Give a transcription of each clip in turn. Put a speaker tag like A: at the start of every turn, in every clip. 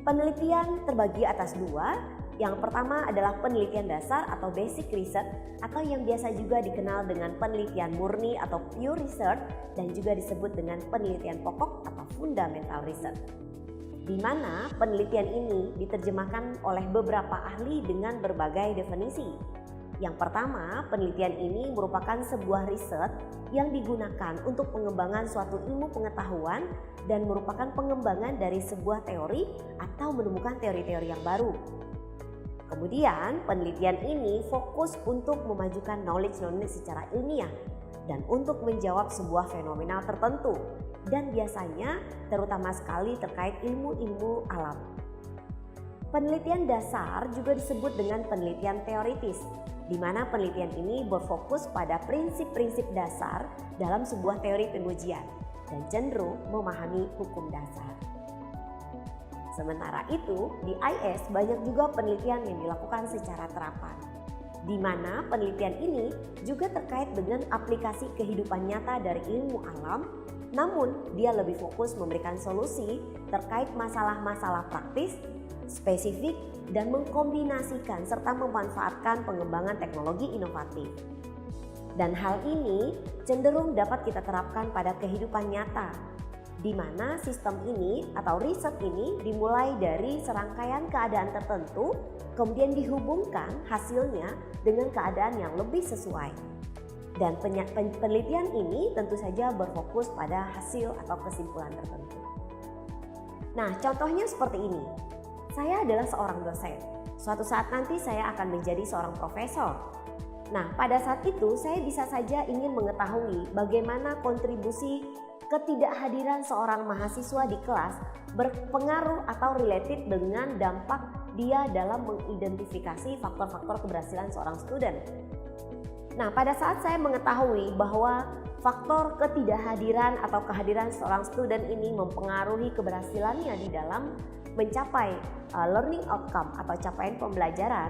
A: Penelitian terbagi atas dua. Yang pertama adalah penelitian dasar atau basic research, atau yang biasa juga dikenal dengan penelitian murni atau pure research, dan juga disebut dengan penelitian pokok atau fundamental research, di mana penelitian ini diterjemahkan oleh beberapa ahli dengan berbagai definisi. Yang pertama, penelitian ini merupakan sebuah riset yang digunakan untuk pengembangan suatu ilmu pengetahuan dan merupakan pengembangan dari sebuah teori atau menemukan teori-teori yang baru. Kemudian, penelitian ini fokus untuk memajukan knowledge secara ilmiah dan untuk menjawab sebuah fenomena tertentu, dan biasanya terutama sekali terkait ilmu-ilmu alam. Penelitian dasar juga disebut dengan penelitian teoritis, di mana penelitian ini berfokus pada prinsip-prinsip dasar dalam sebuah teori pengujian dan cenderung memahami hukum dasar. Sementara itu, di IS banyak juga penelitian yang dilakukan secara terapan, di mana penelitian ini juga terkait dengan aplikasi kehidupan nyata dari ilmu alam, namun dia lebih fokus memberikan solusi terkait masalah-masalah praktis, spesifik, dan mengkombinasikan serta memanfaatkan pengembangan teknologi inovatif. Dan hal ini cenderung dapat kita terapkan pada kehidupan nyata, di mana sistem ini atau riset ini dimulai dari serangkaian keadaan tertentu, kemudian dihubungkan hasilnya dengan keadaan yang lebih sesuai. Dan penelitian ini tentu saja berfokus pada hasil atau kesimpulan tertentu. Nah, contohnya seperti ini. Saya adalah seorang dosen. Suatu saat nanti saya akan menjadi seorang profesor. Nah, pada saat itu saya bisa saja ingin mengetahui bagaimana kontribusi ketidakhadiran seorang mahasiswa di kelas berpengaruh atau related dengan dampak dia dalam mengidentifikasi faktor-faktor keberhasilan seorang student. Nah, pada saat saya mengetahui bahwa faktor ketidakhadiran atau kehadiran seorang student ini mempengaruhi keberhasilannya di dalam mencapai learning outcome atau capaian pembelajaran,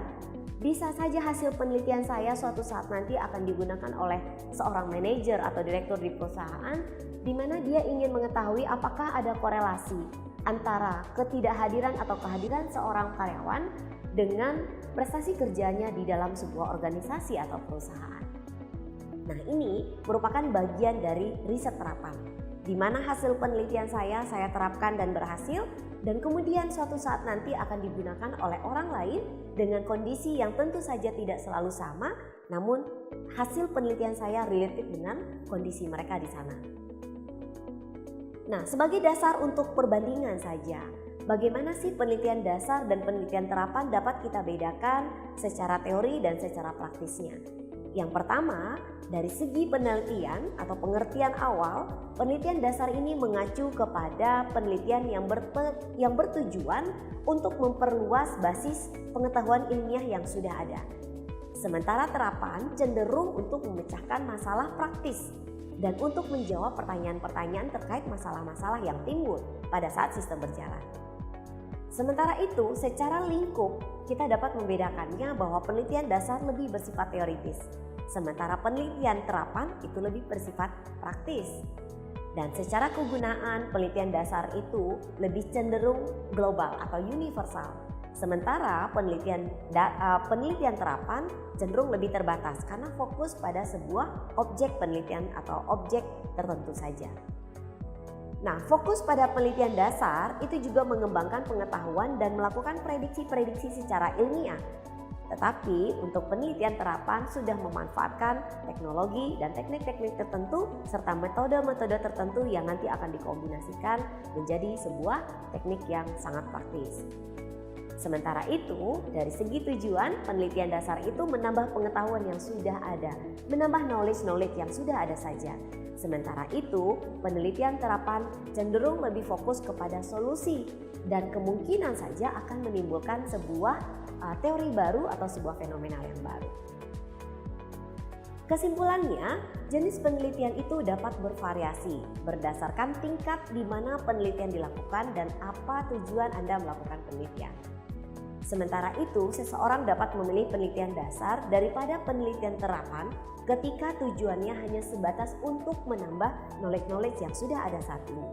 A: bisa saja hasil penelitian saya suatu saat nanti akan digunakan oleh seorang manajer atau direktur di perusahaan, di mana dia ingin mengetahui apakah ada korelasi antara ketidakhadiran atau kehadiran seorang karyawan dengan prestasi kerjanya di dalam sebuah organisasi atau perusahaan. Nah, ini merupakan bagian dari riset terapan, di mana hasil penelitian saya terapkan dan berhasil, dan kemudian suatu saat nanti akan digunakan oleh orang lain dengan kondisi yang tentu saja tidak selalu sama, namun hasil penelitian saya related dengan kondisi mereka di sana. Nah, sebagai dasar untuk perbandingan saja, bagaimana sih penelitian dasar dan penelitian terapan dapat kita bedakan secara teori dan secara praktisnya? Yang pertama, dari segi penelitian atau pengertian awal, penelitian dasar ini mengacu kepada penelitian yang bertujuan untuk memperluas basis pengetahuan ilmiah yang sudah ada. Sementara terapan cenderung untuk memecahkan masalah praktis dan untuk menjawab pertanyaan-pertanyaan terkait masalah-masalah yang timbul pada saat sistem berjalan. Sementara itu, secara lingkup kita dapat membedakannya bahwa penelitian dasar lebih bersifat teoritis, sementara penelitian terapan itu lebih bersifat praktis. Dan secara kegunaan, penelitian dasar itu lebih cenderung global atau universal, sementara penelitian terapan cenderung lebih terbatas karena fokus pada sebuah objek penelitian atau objek tertentu saja. Nah, fokus pada penelitian dasar itu juga mengembangkan pengetahuan dan melakukan prediksi-prediksi secara ilmiah. Tetapi untuk penelitian terapan sudah memanfaatkan teknologi dan teknik-teknik tertentu serta metode-metode tertentu yang nanti akan dikombinasikan menjadi sebuah teknik yang sangat praktis. Sementara itu, dari segi tujuan, penelitian dasar itu menambah pengetahuan yang sudah ada, menambah knowledge yang sudah ada saja. Sementara itu, penelitian terapan cenderung lebih fokus kepada solusi dan kemungkinan saja akan menimbulkan sebuah teori baru atau sebuah fenomena yang baru. Kesimpulannya, jenis penelitian itu dapat bervariasi berdasarkan tingkat di mana penelitian dilakukan dan apa tujuan Anda melakukan penelitian. Sementara itu, seseorang dapat memilih penelitian dasar daripada penelitian terapan ketika tujuannya hanya sebatas untuk menambah knowledge yang sudah ada saat ini.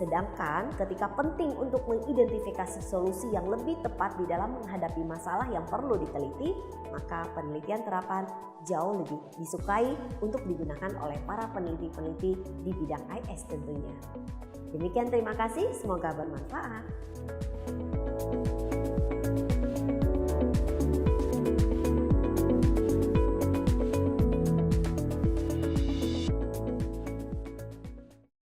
A: Sedangkan ketika penting untuk mengidentifikasi solusi yang lebih tepat di dalam menghadapi masalah yang perlu diteliti, maka penelitian terapan jauh lebih disukai untuk digunakan oleh para peneliti-peneliti di bidang IS tentunya. Demikian, terima kasih, semoga bermanfaat.